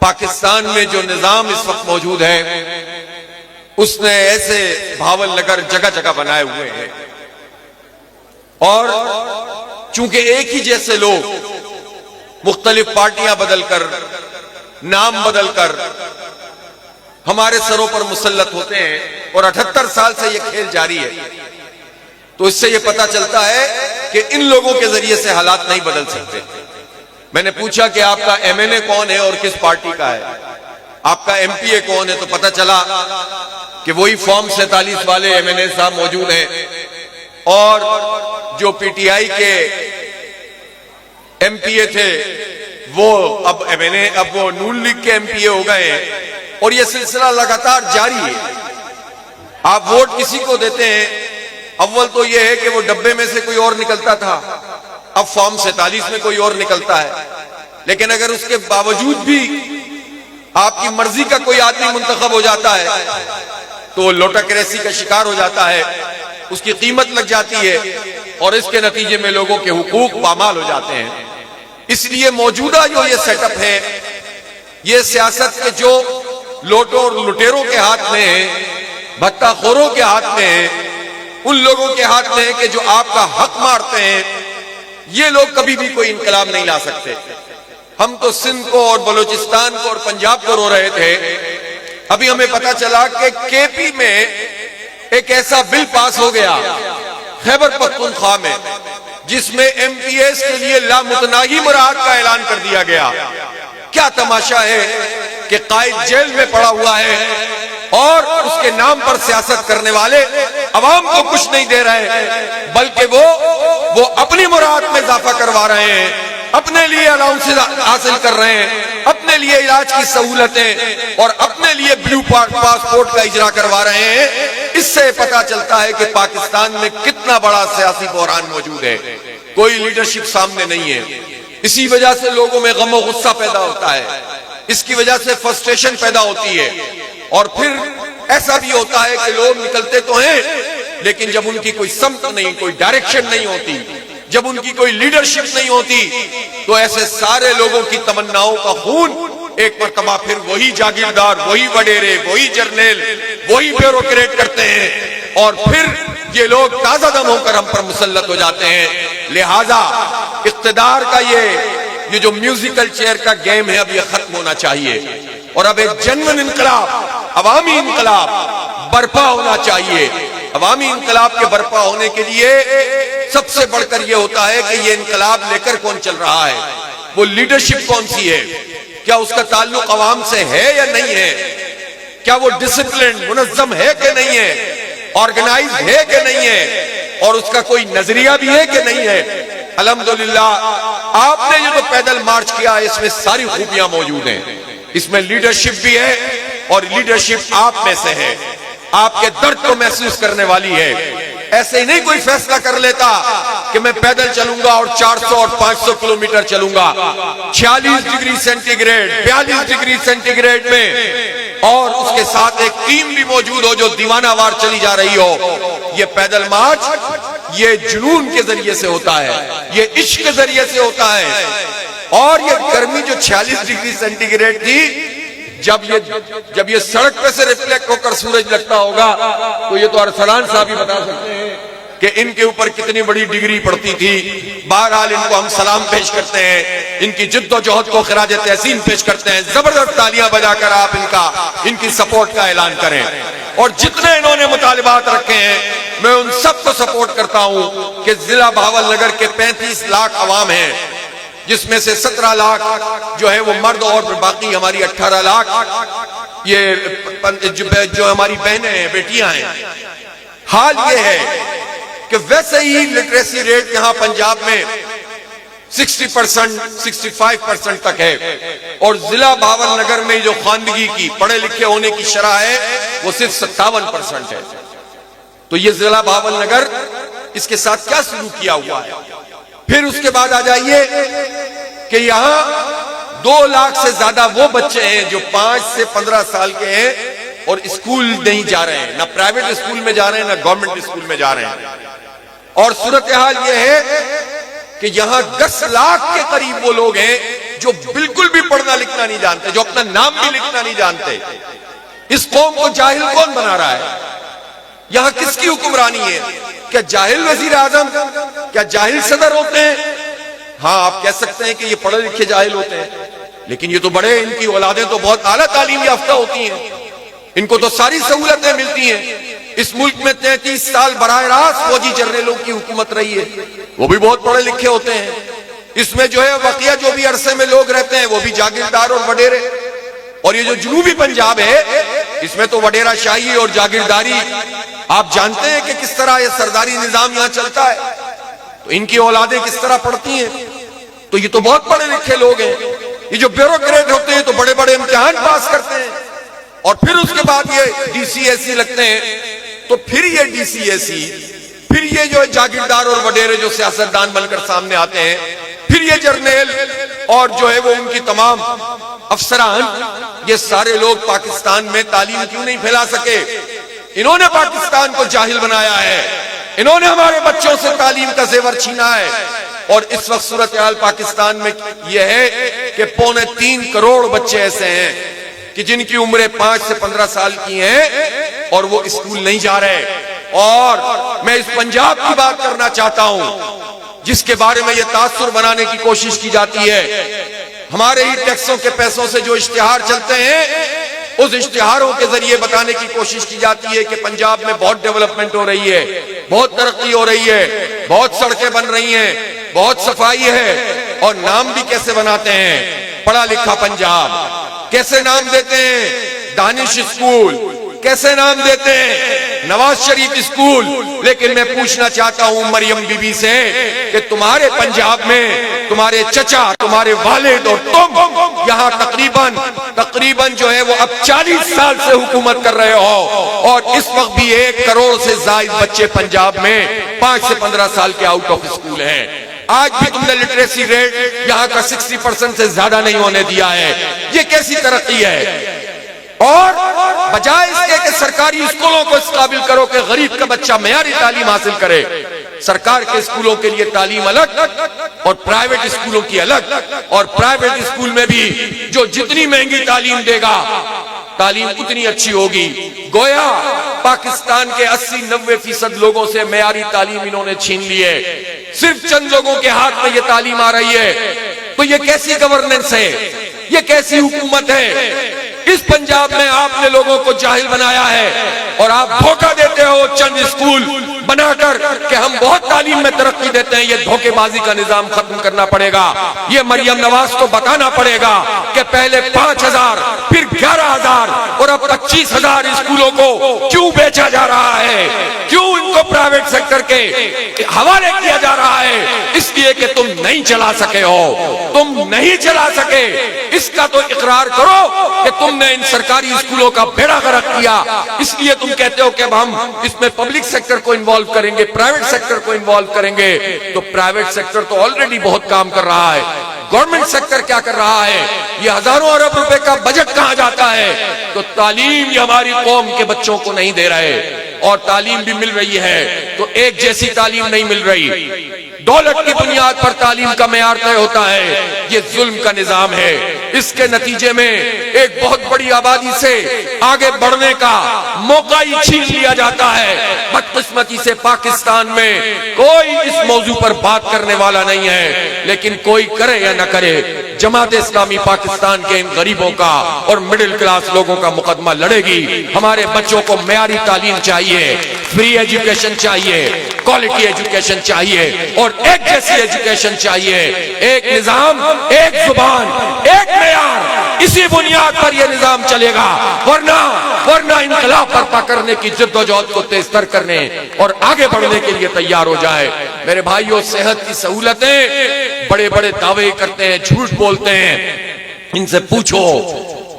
पाकिस्तान में जो निजाम इस वक्त मौजूद है उसने ऐसे भावल नगर जगह जगह बनाए हुए हैं और चूंकि एक ही जैसे लोग मुख्तलिफ पार्टियां बदलकर, नाम बदलकर हमारे सरों पर मुसल्लत होते हैं और 78 साल से यह खेल जारी है, तो इससे यह पता चलता है कि इन लोगों के जरिए से हालात नहीं बदल सकते। मैंने पूछा कि आपका एमएनए कौन है और किस पार्टी का है, आपका एमपीए कौन है, तो पता चला कि वही फॉर्म 47 वाले एमएनए साहब मौजूद हैं और जो पीटीआई के एमपीए थे वो अब एमएनए, अब वो नून लीग के एमपीए हो गए हैं और ये सिलसिला लगातार जारी है। आप वोट किसी को देते हैं, अव्वल तो ये है कि वो डब्बे में से कोई और निकलता था, अब फॉर्म 47 में कोई और निकलता है। लेकिन अगर उसके बावजूद भी आपकी मर्जी का कोई आदमी मुंतखब हो जाता है तो लोटाक्रेसी का शिकार हो जाता है, उसकी कीमत लग जाती है और इसके नतीजे में लोगों के हुकूक पामाल हो जाते हैं। इसलिए मौजूदा जो ये सेटअप है, ये सियासत के जो लोटों और लुटेरों के हाथ में है, भत्ताखोरों के हाथ में है, उन लोगों के हाथ में है कि जो आपका हक मारते हैं, ये लोग कभी भी कोई इंकलाब नहीं ला सकते। हम तो सिंध को और बलूचिस्तान को और पंजाब को रो रहे थे, अभी हमें पता चला कि केपी में एक ऐसा बिल पास हो गया खैबर पख्तूनख्वा में जिसमें एमपीएस के लिए लामुतनाही मुराद का ऐलान कर दिया गया। क्या तमाशा है कि कायद जेल में पड़ा हुआ है और उसके नाम पर सियासत करने वाले अवाम को कुछ नहीं दे रहे, बल्कि वो अपनी मुराद में इजाफा करवा रहे हैं, अपने लिए अलाउंसेस हासिल कर रहे हैं, अपने लिए इलाज की सहूलतें और अपने लिए ब्लू पासपोर्ट का इजरा करवा रहे हैं। इससे पता चलता है कि पाकिस्तान में कितना बड़ा सियासी बहरान मौजूद है, कोई लीडरशिप सामने नहीं है। इसी वजह से लोगों में गम और गुस्सा पैदा होता है, इसकी वजह से फ्रस्ट्रेशन पैदा होती है और फिर ऐसा भी होता है कि लोग निकलते तो हैं लेकिन जब उनकी कोई समत नहीं, कोई डायरेक्शन नहीं होती, जब उनकी कोई लीडरशिप नहीं होती, तो ऐसे सारे लोगों की तमन्नाओं का खून एक मरतबा फिर वही जागीरदार, वही वडेरे, वही जर्नल, वही ब्यूरोक्रेट करते हैं और फिर ये लोग ताजा दम होकर हम पर मुसल्लत हो जाते हैं। लिहाजा इख्तिदार का ये जो म्यूजिकल चेयर का गेम है, अब ये खत्म होना चाहिए और अब एक जेन्युइन इनकलाब, अवामी इनकलाब बर्पा होना चाहिए। अवामी इनकलाब के बर्पा होने के लिए सबसे बढ़कर यह होता है कि यह इनकलाब लेकर कौन चल रहा है, वो लीडरशिप कौन सी है, क्या उसका ताल्लुक अवाम से है या नहीं है, क्या वो डिसिप्लिन, मुनज़्ज़म है कि नहीं है, ऑर्गेनाइज है कि नहीं है और उसका कोई नजरिया भी है कि नहीं है। अल्हम्दुलिल्लाह आपने ये जो पैदल मार्च किया है इसमें सारी खूबियां मौजूद हैं, इसमें लीडरशिप भी है और लीडरशिप आप में से है, आपके दर्द को महसूस करने वाली है। ऐसे ही नहीं कोई फैसला कर लेता कि मैं पैदल चलूंगा और 400 और 500 किलोमीटर चलूंगा 46 डिग्री सेंटीग्रेड, 42 डिग्री सेंटीग्रेड में, और उसके साथ एक टीम भी मौजूद हो जो दीवानावार चली जा रही हो। ये पैदल मार्च ये जुनून के जरिए से होता है, ये इश्क के जरिए से होता है। और ये गर्मी जो 46 डिग्री सेंटीग्रेड थी, जब ये सड़क पे से रिफ्लेक्ट होकर सूरज लगता होगा तो ये तो अरसलान साहब ही बता सकते हैं कि इनके ऊपर कितनी बड़ी डिग्री पड़ती थी। बहरहाल इनको हम सलाम पेश करते हैं, इनकी जिद्दोजहद को खिराज तहसीन पेश करते हैं। जबरदस्त तालियां बजाकर आप इनकी सपोर्ट का ऐलान करें। और जितने इन्होंने मुतालिबात रखे हैं मैं उन सबको सपोर्ट करता हूं कि जिला भावल नगर के 35 लाख अवाम है, जिसमें से 17 लाख जो है वो मर्द और बाकी हमारी 18 लाख ये जो हमारी बहनें हैं, बेटियां हैं। हाल ये है कि वैसे ही लिटरेसी रेट यहां पंजाब में 60%, 65% तक है और जिला भावल नगर में जो खानदगी की पढ़े लिखे होने की शरह है वो सिर्फ 57% है। तो ये जिला भावल नगर, इसके साथ क्या सलूक किया हुआ है। फिर उसके बाद आ जाइए कि यहां 2 लाख से ज्यादा वो बच्चे हैं जो 5 से 15 साल के हैं और स्कूल नहीं जा रहे हैं, ना प्राइवेट स्कूल में जा रहे हैं ना गवर्नमेंट स्कूल में जा रहे हैं। और सूरत हाल यह है कि यहां 10 लाख के करीब वो लोग हैं जो बिल्कुल भी पढ़ना लिखना नहीं जानते, जो अपना नाम भी लिखना नहीं जानते। इस कौम को जाहिल कौन बना रहा है? यहां किसकी हुक्मरानी है? क्या जाहिल वजीर आजम, क्या जाहिल सदर होते हैं? हाँ, आप कह सकते हैं कि ये पढ़े लिखे जाहिल होते हैं, लेकिन ये तो बड़े, इनकी औलादें तो बहुत आला तालीम याफ्ता होती हैं, इनको तो सारी सहूलतें मिलती हैं। इस मुल्क में 33 साल बराह रास्त फौजी जर्नलों की हुकूमत रही है, वो भी बहुत पढ़े लिखे होते हैं। इसमें जो है वकिया जो भी अरसे में लोग रहते हैं वो भी जागीरदार और वडेरे। और ये जो जनूबी पंजाब है, इसमें तो वडेरा शाही और जागीरदारी, आप जानते हैं कि किस तरह ये सरदारी निजाम यहां चलता है। तो इनकी औलादें किस तरह पढ़ती हैं? तो ये तो बहुत पढ़े लिखे लोग हैं। ये जो ब्यूरोक्रेट होते हैं तो बड़े बड़े इम्तिहान पास करते हैं और फिर उसके बाद ये DCSE लगते हैं। तो फिर ये DCSE, फिर ये जो जागीरदार और वडेरे जो सियासतदान बनकर सामने आते हैं, फिर ये जर्नल और जो है वो उनकी तमाम अफसरान, ये सारे लोग पाकिस्तान में तालीम क्यों नहीं फैला सके? इन्होंने पाकिस्तान को जाहिल बनाया है, इन्होंने हमारे बच्चों से तालीम का जेवर छीना है। और इस वक्त सूरत हाल पाकिस्तान में यह है कि 3.25 करोड़ बच्चे ऐसे हैं कि जिनकी उम्रें 5 से 15 साल की हैं और वो स्कूल नहीं जा रहे। और मैं इस पंजाब की बात करना चाहता हूं जिसके बारे में ये तासुर बनाने की कोशिश की जाती है। हमारे ही टैक्सों के पैसों से जो इश्तिहार चलते हैं, उस इश्तिहारों के जरिए बताने की कोशिश की जाती है कि पंजाब में बहुत डेवलपमेंट हो रही है, बहुत तरक्की हो रही है, बहुत सड़कें बन रही हैं, बहुत सफाई है। और नाम भी कैसे बनाते हैं? पढ़ा लिखा पंजाब। कैसे नाम देते हैं? दानिश स्कूल। कैसे नाम देते हैं? नवाज शरीफ स्कूल। लेकिन मैं पूछना चाहता हूं मरियम बीबी से कि तुम्हारे पंजाब में तुम्हारे चचा, तुम्हारे वालिद और तुम यहां तकरीबन जो है वो अब 40 साल से हुकूमत कर रहे हो और इस वक्त भी 1 करोड़ से ज्यादा बच्चे पंजाब में 5 से 15 साल के आउट ऑफ स्कूल हैं। आज भी तुमने लिटरेसी रेट यहाँ का 60% से ज्यादा नहीं होने दिया है। ये कैसी तरक्की है? और बजाय इसके कि सरकारी स्कूलों को इस काबिल करो कि गरीब का बच्चा मेयारी तालीम हासिल करे, सरकार के स्कूलों के लिए तालीम अलग और प्राइवेट स्कूलों की अलग। और प्राइवेट स्कूल में भी जो जितनी महंगी तालीम देगा, तालीम उतनी अच्छी होगी। गोया पाकिस्तान के 80-90% लोगों से मेयारी तालीम इन्होंने छीन ली है। सिर्फ चंद लोगों के हाथ में ये तालीम आ रही है। तो ये कैसी गवर्नेंस है? ये कैसी हुकूमत है? इस पंजाब में आपने लोगों को जाहिल बनाया है और आप धोखा देते हो चंद स्कूल बनाकर कि हम बहुत तालीम में तरक्की देते हैं। ये धोखेबाजी का निजाम खत्म करना पड़ेगा। ये मरियम नवाज को बताना पड़ेगा कि पहले 5,000 फिर 11,000 और अब 25,000 स्कूलों को क्यों बेचा जा रहा है, क्यों इनको प्राइवेट सेक्टर के हवाले किया जा रहा है? इसलिए कि तुम नहीं चला सके हो, तुम नहीं चला सके। इसका तो इकरार करो कि तुमने इन सरकारी स्कूलों का बेड़ा गर्क किया। इसलिए तुम कहते हो कि अब हम इसमें पब्लिक सेक्टर को इन्वॉल्व करेंगे, प्राइवेट सेक्टर को इन्वॉल्व करेंगे। तो प्राइवेट सेक्टर तो ऑलरेडी बहुत काम कर रहा है। गवर्नमेंट सेक्टर क्या कर रहा है? ये हजारों अरब रुपए का बजट कहां जाता है? तो तालीम ये हमारी कौम के बच्चों को नहीं दे रहे। और तालीम भी मिल रही है तो एक जैसी तालीम नहीं मिल रही। दौलत की बुनियाद पर तालीम का मेयार तय होता है। ये जुल्म का निजाम है। इसके नतीजे में एक बहुत बड़ी आबादी से आगे बढ़ने का मौका ही छीन लिया जाता है। बदकिस्मती से पाकिस्तान में कोई इस मौजू पर बात करने वाला नहीं है, लेकिन कोई करे या न करे, जमात इस्लामी पाकिस्तान के इन गरीबों का और मिडिल क्लास लोगों का मुकदमा लड़ेगी। हमारे बच्चों को मेयारी तालीम चाहिए, फ्री एजुकेशन चाहिए, क्वालिटी एजुकेशन चाहिए और एक जैसी एजुकेशन चाहिए। एक निजाम, एक जुबान, एक मेयार, इसी बुनियाद पर यह निजाम चलेगा। वरना इनकलाब बर्पा करने की जिद्दोजहद को तेज करने और आगे बढ़ने के लिए तैयार हो जाए। मेरे भाइयों, सेहत की सहूलतें, बड़े बड़े दावे करते हैं, झूठ बोलते हैं। इनसे पूछो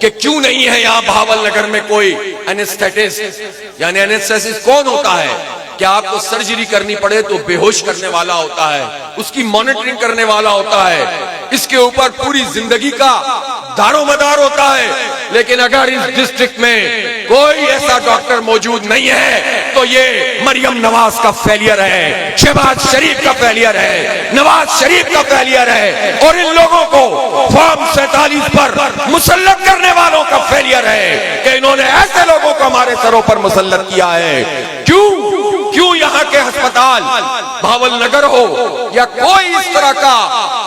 कि क्यों नहीं है यहाँ भावलनगर में कोई एनेस्थेटिस्ट, यानी एनेस्थेसिस कौन होता है? क्या आपको सर्जरी करनी पड़े तो बेहोश करने वाला होता है, उसकी मॉनिटरिंग करने वाला होता है। इसके ऊपर पूरी जिंदगी का दारोमदार होता है, लेकिन अगर इस डिस्ट्रिक्ट में कोई ऐसा डॉक्टर मौजूद नहीं है तो ये मरियम नवाज का फेलियर है, शहबाज शरीफ का फेलियर है, नवाज शरीफ का फेलियर है, और इन लोगों को फॉर्म 47 पर मुसल्लत करने वालों का फेलियर है कि इन्होंने ऐसे लोगों को हमारे सरों पर मुसल्लत किया है। क्यों यहाँ के अस्पताल भावल नगर हो या कोई इस तरह का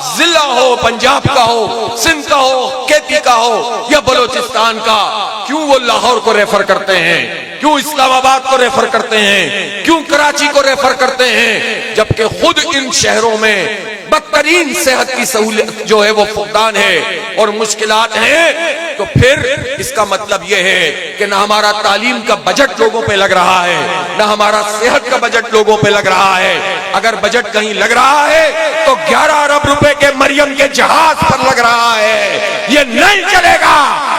जिला हो, पंजाब का हो, सिंध का हो, केपी का हो या बलोचिस्तान का, क्यों वो लाहौर को रेफर करते हैं, क्यों इस्लामाबाद को रेफर करते हैं, क्यों कराची को रेफर करते हैं, जबकि खुद इन शहरों में बदतरीन सेहत की सहूलियत जो है वो फुकदान है और मुश्किलात हैं। तो फिर इसका मतलब यह है कि ना हमारा तालीम का बजट लोगों पे लग रहा है, ना हमारा सेहत का बजट लोगों पे लग रहा है। अगर बजट कहीं लग रहा है तो 11 अरब रुपए के मरियम के जहाज पर लग रहा है। ये नहीं चलेगा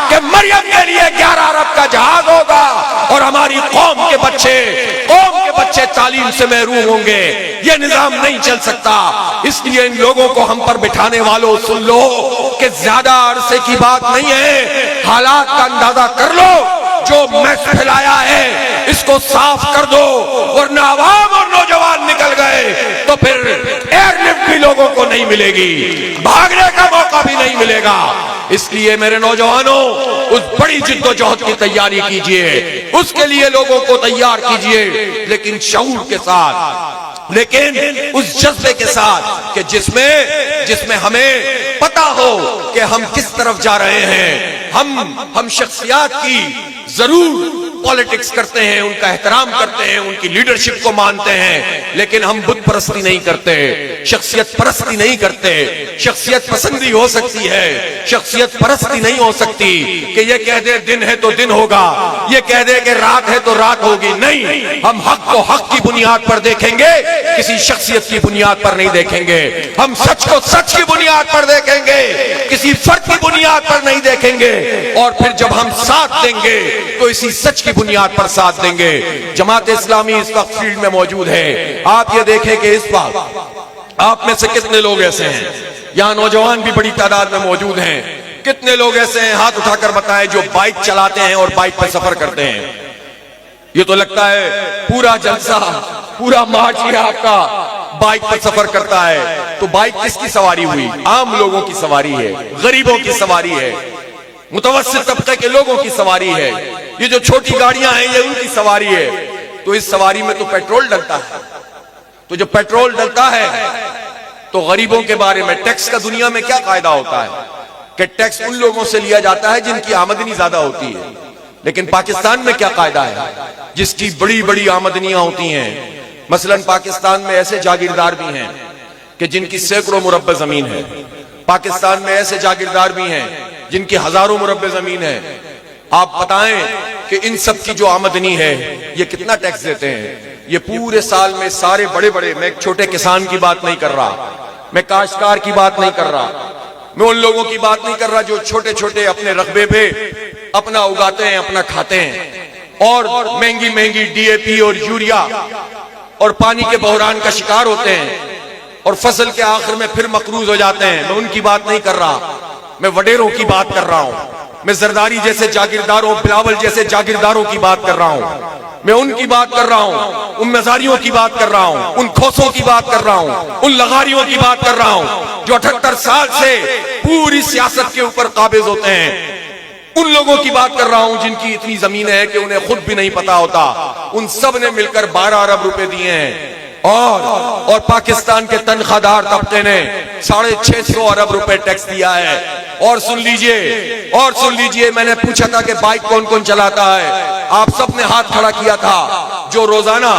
कि मरियम के लिए 11 अरब का जहाज होगा और हमारी कौम के बच्चे तालीम से महरूम होंगे। ये निजाम नहीं चल सकता। इसलिए इन लोगों को हम पर बिठाने वालों, सुन लो कि ज्यादा अरसे की बात नहीं है, हालात का अंदाजा कर लो। जो मैस फैलाया है इसको साफ कर दो, वरना आवाम और नौजवान निकल गए तो फिर एयरलिफ्ट भी लोगों को नहीं मिलेगी, भागने का मौका भी नहीं मिलेगा। इसलिए मेरे नौजवानों, उस बड़ी जिद्दोजहद की तैयारी कीजिए, उसके लिए लोगों को तैयार कीजिए, लेकिन शऊर के साथ, लेकिन उस जज्बे के साथ कि जिसमें हमें पता हो कि हम किस तरफ जा रहे हैं। हम शख्सियात की जरूर पॉलिटिक्स करते हैं, उनका एहतराम करते हैं, उनकी लीडरशिप को मानते हैं, लेकिन हम बुत परस्ती नहीं करते, शख्सियत परस्ती नहीं करते। शख्सियत पसंदी हो सकती है, शख्सियत परस्ती नहीं हो सकती कि ये कह दे दिन है तो दिन होगा, ये कह दे कि रात है तो रात होगी। नहीं, हम हक को हक की बुनियाद पर देखेंगे, किसी शख्सियत की बुनियाद पर नहीं देखेंगे। हम सच को सच की बुनियाद पर देखेंगे, किसी फर्क की बुनियाद पर नहीं देखेंगे। और फिर जब हम साथ देंगे तो इसी सच की बुनियाद पर साथ देंगे। जमात इस्लामी इस वक्त फील्ड में मौजूद है। आप ये देखें कि इस वक्त आप में से कितने लोग ऐसे हैं, यहाँ नौजवान भी बड़ी तादाद में मौजूद हैं, कितने लोग ऐसे हैं, हाथ उठाकर बताएं, जो बाइक चलाते हैं और बाइक पर सफर करते हैं। ये तो लगता है पूरा जलसा, पूरा मार्च ही आपका बाइक पर सफर करता है। तो बाइक किसकी सवारी हुई? आम लोगों की सवारी है, गरीबों की सवारी है, मुतवस्सित तबके के लोगों की सवारी है। ये जो छोटी गाड़ियां हैं ये उनकी सवारी है। तो इस सवारी में तो पेट्रोल डलता है, तो जो पेट्रोल डलता है तो गरीबों के बारे में टैक्स का दुनिया में क्या फायदा होता है कि टैक्स उन लोगों से लिया जाता है जिनकी आमदनी ज्यादा होती है। लेकिन पाकिस्तान में क्या फायदा है जिसकी बड़ी बड़ी आमदनियां होती हैं। मसलन पाकिस्तान में ऐसे जागीरदार भी हैं कि जिनकी सैकड़ों मुरब्बे जमीन है। पाकिस्तान में ऐसे जागीरदार भी हैं जिनकी हजारों मुरब्बे जमीन है। आप बताएं कि इन सब की जो आमदनी है ये कितना टैक्स देते हैं? ये पूरे साल में सारे बड़े बड़े, मैं एक छोटे किसान की बात नहीं कर रहा, मैं काश्तकार की बात नहीं कर रहा, मैं उन लोगों की बात नहीं कर रहा जो छोटे छोटे अपने रकबे पे अपना उगाते हैं, अपना खाते हैं और महंगी महंगी डीएपी और यूरिया और पानी के बहरान का शिकार होते हैं और फसल के आखिर में फिर मकरूज हो जाते हैं। मैं उनकी बात नहीं कर रहा, मैं वडेरों की बात कर रहा हूं, मैं जरदारी जैसे जागीरदारों, बिलावल जैसे जागीरदारों की बात कर रहा हूं, मैं उनकी बात कर रहा हूं, उन मजारियों की बात कर रहा हूं, उन खोसों की बात कर रहा हूं, उन लगारियों की बात कर रहा हूं जो 78 साल से पूरी सियासत के ऊपर काबिज होते हैं। उन लोगों की बात कर रहा हूं जिनकी इतनी जमीन है कि उन्हें खुद भी नहीं पता होता। उन सब ने मिलकर 12 अरब रुपए दिए हैं और पाकिस्तान के तनख्वाहदार तबके ने 650 अरब रुपए टैक्स दिया है। और सुन लीजिए, मैंने पूछा था कि बाइक कौन कौन चलाता है, आप सब ने हाथ खड़ा किया था। जो रोजाना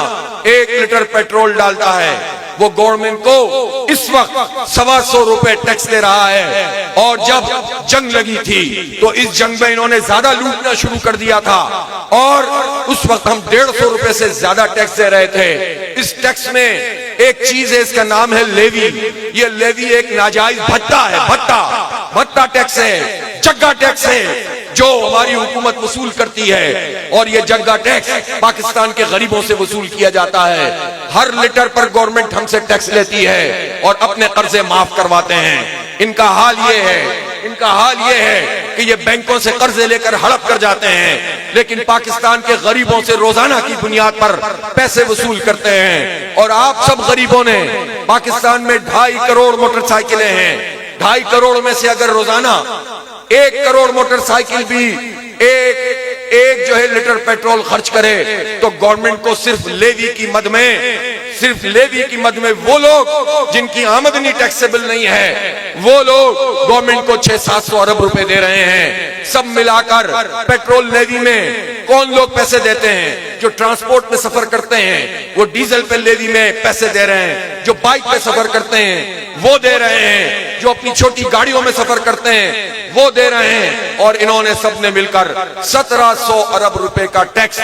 1 लीटर पेट्रोल डालता है वो गवर्नमेंट को इस वक्त 125 रुपए टैक्स दे रहा है। और जब जंग लगी थी तो इस जंग में इन्होंने ज्यादा लूटना शुरू कर दिया था और उस वक्त हम 150 रुपए से ज्यादा टैक्स दे रहे थे। इस टैक्स में एक चीज है, इसका नाम है लेवी। ये लेवी एक नाजायज भत्ता है, भत्ता टैक्स है, जग्गा टैक्स है जो हमारी हुकूमत वसूल करती है। और ये जग्गा टैक्स पाकिस्तान के गरीबों से वसूल किया जाता है। हर लीटर पर गवर्नमेंट हमसे टैक्स लेती है और अपने कर्जे माफ करवाते हैं। इनका हाल ये है, इनका हाल ये है कि ये बैंकों से कर्जे लेकर हड़प कर जाते हैं, लेकिन पाकिस्तान के गरीबों से रोजाना की बुनियाद पर पैसे वसूल करते हैं। और आप सब गरीबों ने, पाकिस्तान में 2.5 करोड़ मोटरसाइकिलें हैं, 2.5 करोड़ में से अगर रोजाना 1 करोड़ मोटरसाइकिल भी एक जो है लीटर पेट्रोल खर्च करे तो गवर्नमेंट को सिर्फ लेवी की मद में वो लोग जिनकी आमदनी टैक्सेबल नहीं है, वो लोग गवर्नमेंट को 600-700 अरब रुपए दे रहे हैं। सब मिलाकर पेट्रोल लेवी में कौन लोग पैसे देते हैं? जो ट्रांसपोर्ट में सफर करते हैं वो डीजल पे लेवी में पैसे दे रहे हैं, जो बाइक पे सफर करते हैं वो दे रहे हैं, जो अपनी छोटी गाड़ियों में सफर करते हैं वो दे रहे हैं। और इन्होंने सबने मिलकर 1700 अरब रुपए का टैक्स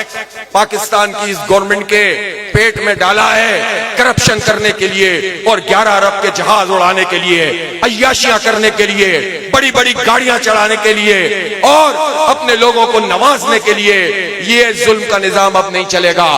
पाकिस्तान की इस गवर्नमेंट के पेट में डाला है, करप्शन करने के लिए और 11 अरब के जहाज उड़ाने के लिए, अय्याशियां करने के लिए, बड़ी बड़ी गाड़ियां चलाने के लिए और अपने लोगों को नवाजने के लिए। ये जुल्म का निजाम अब नहीं चलेगा।